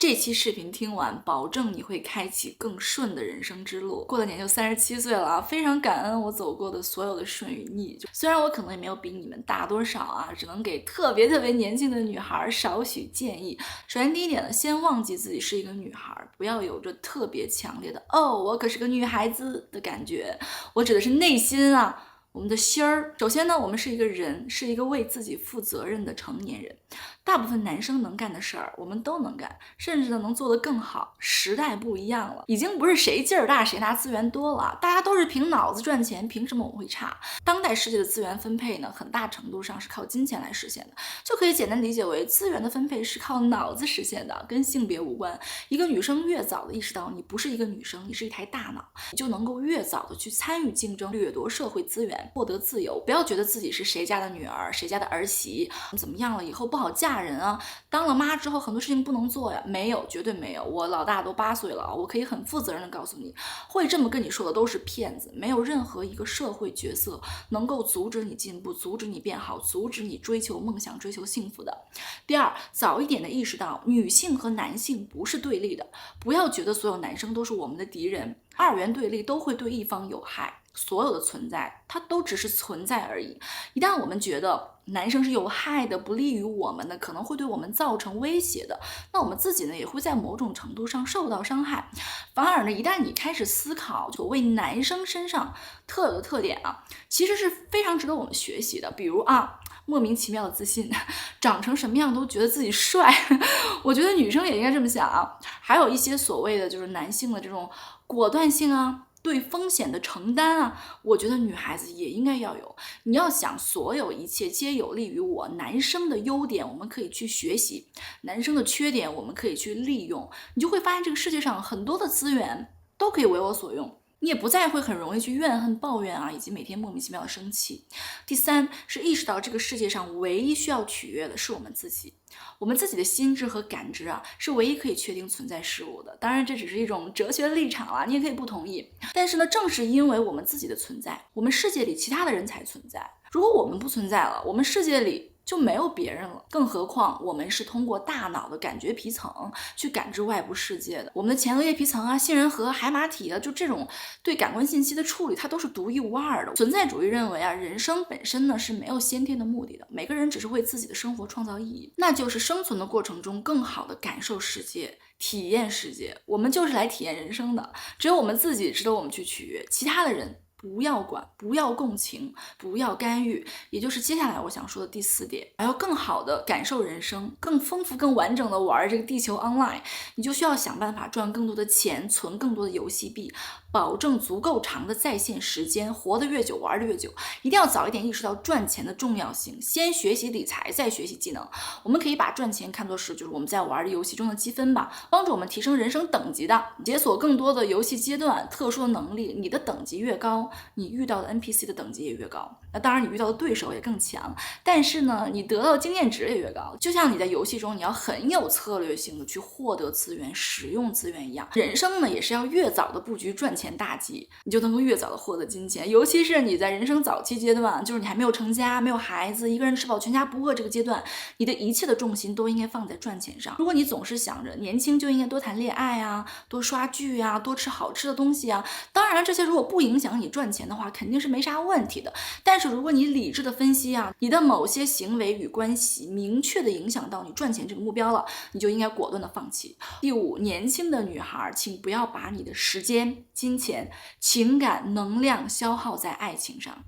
这期视频听完，保证你会开启更顺的人生之路。过了年就37岁了啊，非常感恩我走过的所有的顺与逆。虽然我可能也没有比你们大多少啊，只能给特别年轻的女孩少许建议。首先第一点呢，先忘记自己是一个女孩，不要有着特别强烈的“哦，我可是个女孩子”的感觉。我指的是内心啊。我们的心儿，首先呢，我们是一个人，是一个为自己负责任的成年人。大部分男生能干的事儿，我们都能干，甚至呢能做得更好。时代不一样了，已经不是谁劲儿大谁拿资源多了，大家都是凭脑子赚钱，凭什么我们会差？当代世界的资源分配呢，很大程度上是靠金钱来实现的，就可以简单理解为资源的分配是靠脑子实现的，跟性别无关。一个女生越早的意识到你不是一个女生，你是一台大脑，你就能够越早的去参与竞争，掠夺社会资源，获得自由。不要觉得自己是谁家的女儿，谁家的儿媳，怎么样了以后不好嫁人啊，当了妈之后很多事情不能做呀。没有，绝对没有。我老大都8岁了，我可以很负责任的告诉你，会这么跟你说的都是骗子。没有任何一个社会角色能够阻止你进步，阻止你变好，阻止你追求梦想，追求幸福的。第二，早一点的意识到女性和男性不是对立的，不要觉得所有男生都是我们的敌人，二元对立都会对一方有害。所有的存在它都只是存在而已，一旦我们觉得男生是有害的，不利于我们的，可能会对我们造成威胁的，那我们自己呢也会在某种程度上受到伤害。反而呢，一旦你开始思考所谓男生身上特有的特点啊，其实是非常值得我们学习的。比如啊，莫名其妙的自信，长成什么样都觉得自己帅，我觉得女生也应该这么想啊。还有一些所谓的就是男性的这种果断性啊，对风险的承担啊，我觉得女孩子也应该要有。你要想所有一切皆有利于我，男生的优点我们可以去学习，男生的缺点我们可以去利用，你就会发现这个世界上很多的资源都可以为我所用。你也不再会很容易去怨恨、抱怨啊，以及每天莫名其妙的生气。第三是意识到这个世界上唯一需要取悦的是我们自己，我们自己的心智和感知啊，是唯一可以确定存在事物的。当然，这只是一种哲学的立场啊，你也可以不同意。但是呢，正是因为我们自己的存在，我们世界里其他的人才存在。如果我们不存在了，我们世界里就没有别人了。更何况我们是通过大脑的感觉皮层去感知外部世界的，我们的前额叶皮层啊、杏仁核、海马体啊，就这种对感官信息的处理，它都是独一无二的。存在主义认为啊，人生本身呢是没有先天的目的的，每个人只是为自己的生活创造意义，那就是生存的过程中更好的感受世界。体验世界，我们就是来体验人生的，只有我们自己值得我们去取悦，其他的人不要管，不要共情，不要干预，也就是接下来我想说的第4点。还要更好的感受人生，更丰富、更完整的玩这个地球 online， 你就需要想办法赚更多的钱，存更多的游戏币，保证足够长的在线时间，活得越久，玩得越久。一定要早一点意识到赚钱的重要性，先学习理财，再学习技能。我们可以把赚钱看作是就是我们在玩的游戏中的积分吧，帮助我们提升人生等级的，解锁更多的游戏阶段、特殊的能力。你的等级越高，你遇到的 NPC 的等级也越高，那当然你遇到的对手也更强，但是呢，你得到的经验值也越高。就像你在游戏中你要很有策略性的去获得资源、使用资源一样，人生呢也是要越早的布局赚钱大计，你就能够越早的获得金钱。尤其是你在人生早期阶段，就是你还没有成家、没有孩子，一个人吃饱全家不饿这个阶段，你的一切的重心都应该放在赚钱上。如果你总是想着年轻就应该多谈恋爱啊，多刷剧啊，多吃好吃的东西啊，当然这些如果不影响你赚钱的话，肯定是没啥问题的。但是如果你理智的分析啊，你的某些行为与关系明确的影响到你赚钱这个目标了，你就应该果断的放弃。第5，年轻的女孩，请不要把你的时间、金钱、情感、能量消耗在爱情上。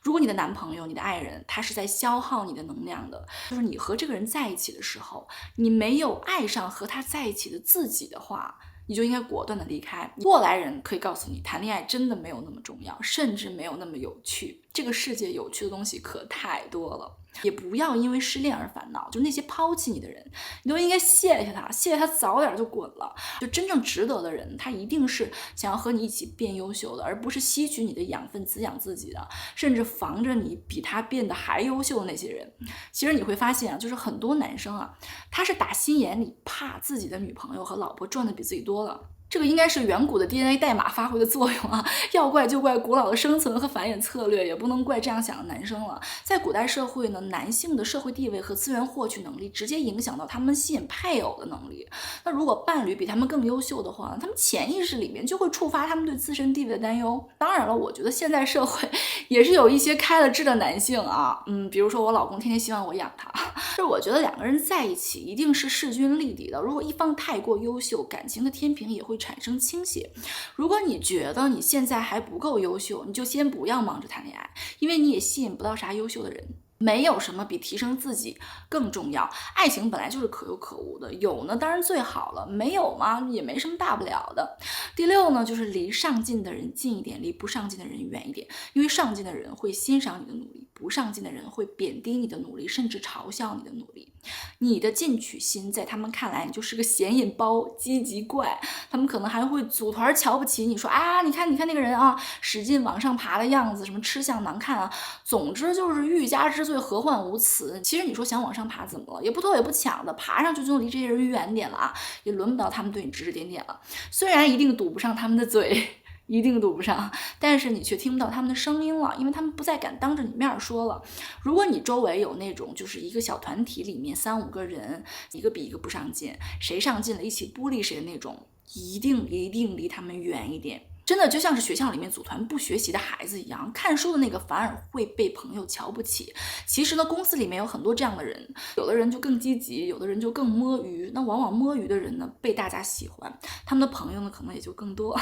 如果你的男朋友、你的爱人，他是在消耗你的能量的，就是你和这个人在一起的时候，你没有爱上和他在一起的自己的话，你就应该果断的离开。过来人可以告诉你，谈恋爱真的没有那么重要，甚至没有那么有趣。这个世界有趣的东西可太多了。也不要因为失恋而烦恼，就那些抛弃你的人，你都应该谢谢他，谢谢他早点就滚了。就真正值得的人，他一定是想要和你一起变优秀的，而不是吸取你的养分滋养自己的，甚至防着你比他变得还优秀的那些人。其实你会发现啊，就是很多男生啊，他是打心眼里怕自己的女朋友和老婆赚的比自己多了。这个应该是远古的 DNA 代码发挥的作用啊，要怪就怪古老的生存和繁衍策略，也不能怪这样想的男生了。在古代社会呢，男性的社会地位和资源获取能力直接影响到他们吸引配偶的能力。那如果伴侣比他们更优秀的话，他们潜意识里面就会触发他们对自身地位的担忧。当然了，我觉得现在社会也是有一些开了智的男性啊，比如说我老公天天希望我养他，就是我觉得两个人在一起一定是势均力敌的，如果一方太过优秀，感情的天平也会产生倾斜。如果你觉得你现在还不够优秀，你就先不要忙着谈恋爱，因为你也吸引不到啥优秀的人。没有什么比提升自己更重要，爱情本来就是可有可无的，有呢当然最好了，没有嘛也没什么大不了的。第六呢，就是离上进的人近一点，离不上进的人远一点，因为上进的人会欣赏你的努力，不上进的人会贬低你的努力，甚至嘲笑你的努力。你的进取心在他们看来你就是个显眼包、积极怪，他们可能还会组团瞧不起你，说啊你看那个人啊，使劲往上爬的样子，什么吃相难看啊，总之就是欲加之罪何患无辞。其实你说想往上爬怎么了，也不偷也不抢的，爬上去就离这些人远点了啊，也轮不到他们对你指指点点了。虽然一定堵不上他们的嘴，一定堵不上，但是你却听不到他们的声音了，因为他们不再敢当着你面说了。如果你周围有那种就是一个小团体里面3-5个人，一个比一个不上进，谁上进了一起孤立谁的那种，一定离他们远一点。真的就像是学校里面组团不学习的孩子一样，看书的那个反而会被朋友瞧不起。其实呢，公司里面有很多这样的人，有的人就更积极，有的人就更摸鱼。那往往摸鱼的人呢，被大家喜欢，他们的朋友呢可能也就更多，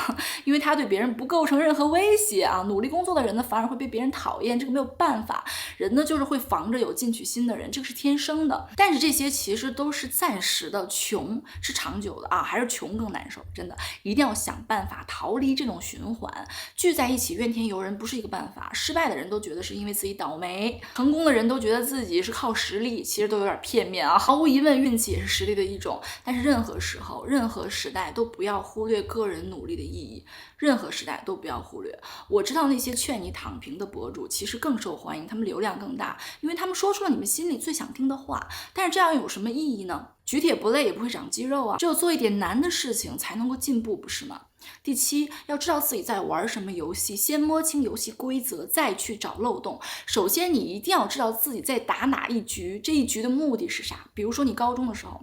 因为他对别人不构成任何威胁啊。努力工作的人呢，反而会被别人讨厌，这个没有办法。人呢就是会防着有进取心的人，这个是天生的。但是这些其实都是暂时的，穷是长久的啊，还是穷更难受。真的一定要想办法逃离这种循环，聚在一起怨天尤人不是一个办法。失败的人都觉得是因为自己倒霉，成功的人都觉得自己是靠实力，其实都有点片面啊。毫无疑问，运气也是实力的一种，但是任何时候、任何时代都不要忽略个人努力的意义，任何时代都不要忽略。我知道那些劝你躺平的博主其实更受欢迎，他们流量更大，因为他们说出了你们心里最想听的话。但是这样有什么意义呢？举铁不累也不会长肌肉啊，只有做一点难的事情才能够进步，不是吗？第7，要知道自己在玩什么游戏，先摸清游戏规则，再去找漏洞。首先你一定要知道自己在打哪一局，这一局的目的是啥。比如说你高中的时候，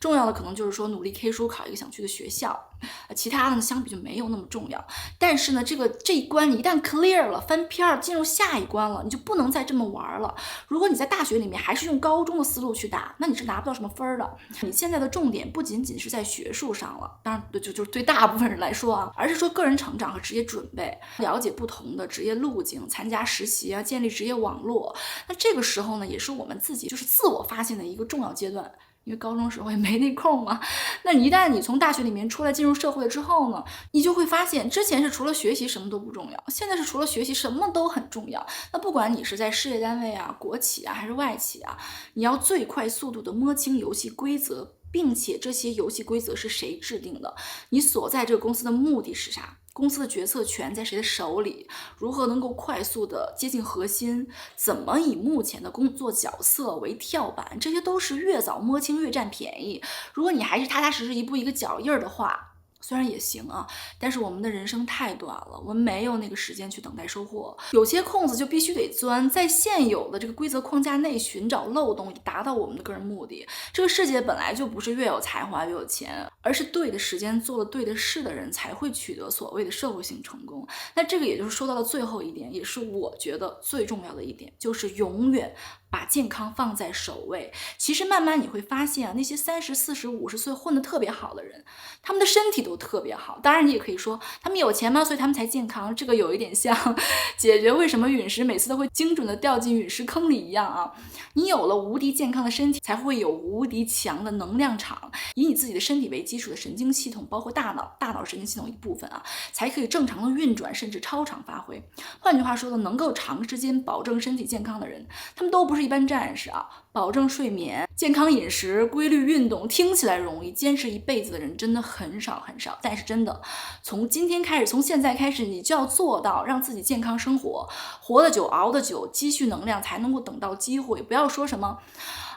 重要的可能就是说努力 K 书考一个想去的学校，其他的呢相比就没有那么重要。但是呢这一关你一旦 clear 了，翻篇进入下一关了，你就不能再这么玩了。如果你在大学里面还是用高中的思路去打，那你是拿不到什么分的。你现在的重点不仅仅是在学术上了，当然就对大部分人来说啊，而是说个人成长和职业准备，了解不同的职业路径，参加实习啊，建立职业网络。那这个时候呢，也是我们自己就是自我发现的一个重要阶段。因为高中时候也没那空嘛，那一旦你从大学里面出来进入社会之后呢，你就会发现之前是除了学习什么都不重要，现在是除了学习什么都很重要。那不管你是在事业单位啊、国企啊还是外企啊，你要最快速度的摸清游戏规则，并且这些游戏规则是谁制定的，你所在这个公司的目的是啥，公司的决策权在谁的手里，如何能够快速的接近核心，怎么以目前的工作角色为跳板，这些都是越早摸清越占便宜。如果你还是踏踏实实一步一个脚印的话，虽然也行啊，但是我们的人生太短了，我们没有那个时间去等待收获。有些空子就必须得钻，在现有的这个规则框架内寻找漏洞，达到我们的个人目的。这个世界本来就不是越有才华越有钱，而是对的时间做了对的事的人才会取得所谓的社会性成功。那这个也就是说到了最后一点，也是我觉得最重要的一点，就是永远把健康放在首位。其实慢慢你会发现啊，那些30、40、50岁混得特别好的人，他们的身体都特别好。当然你也可以说他们有钱吗？所以他们才健康，这个有一点像解决为什么陨石每次都会精准的掉进陨石坑里一样啊。你有了无敌健康的身体，才会有无敌强的能量场，以你自己的身体为基础的神经系统，包括大脑神经系统一部分啊，才可以正常的运转，甚至超常发挥。换句话说呢，能够长时间保证身体健康的人，他们都不是一般战士啊。保证睡眠、健康饮食、规律运动，听起来容易，坚持一辈子的人真的很少很少。但是真的，从今天开始，从现在开始，你就要做到让自己健康生活，活得久，熬得久，积蓄能量，才能够等到机会。不要说什么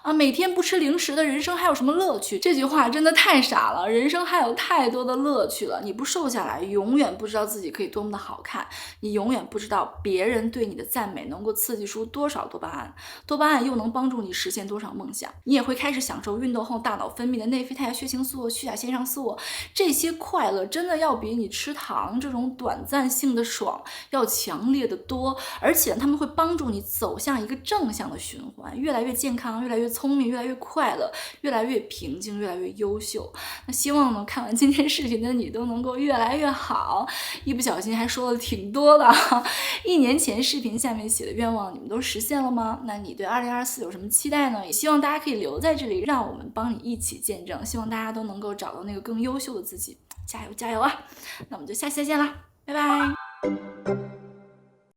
啊，每天不吃零食的人生还有什么乐趣？这句话真的太傻了，人生还有太多的乐趣了。你不瘦下来，永远不知道自己可以多么的好看，你永远不知道别人对你的赞美能够刺激出多少多巴胺，多巴胺又能帮助你实现多少梦想。你也会开始享受运动后大脑分泌的内啡肽、血清素、去甲腺上素，这些快乐真的要比你吃糖这种短暂性的爽要强烈的多，而且他们会帮助你走向一个正向的循环，越来越健康，越来越聪明，越来越快乐，越来越平静，越来越优秀。那希望呢，看完今天视频的你都能够越来越好。一不小心还说了挺多的，1年前视频下面写的愿望你们都实现了吗？那你对2024有什么期待呢？也希望大家可以留在这里，让我们帮你一起见证，希望大家都能够找到那个更优秀的自己，加油加油啊！那我们就下期再见啦，拜拜。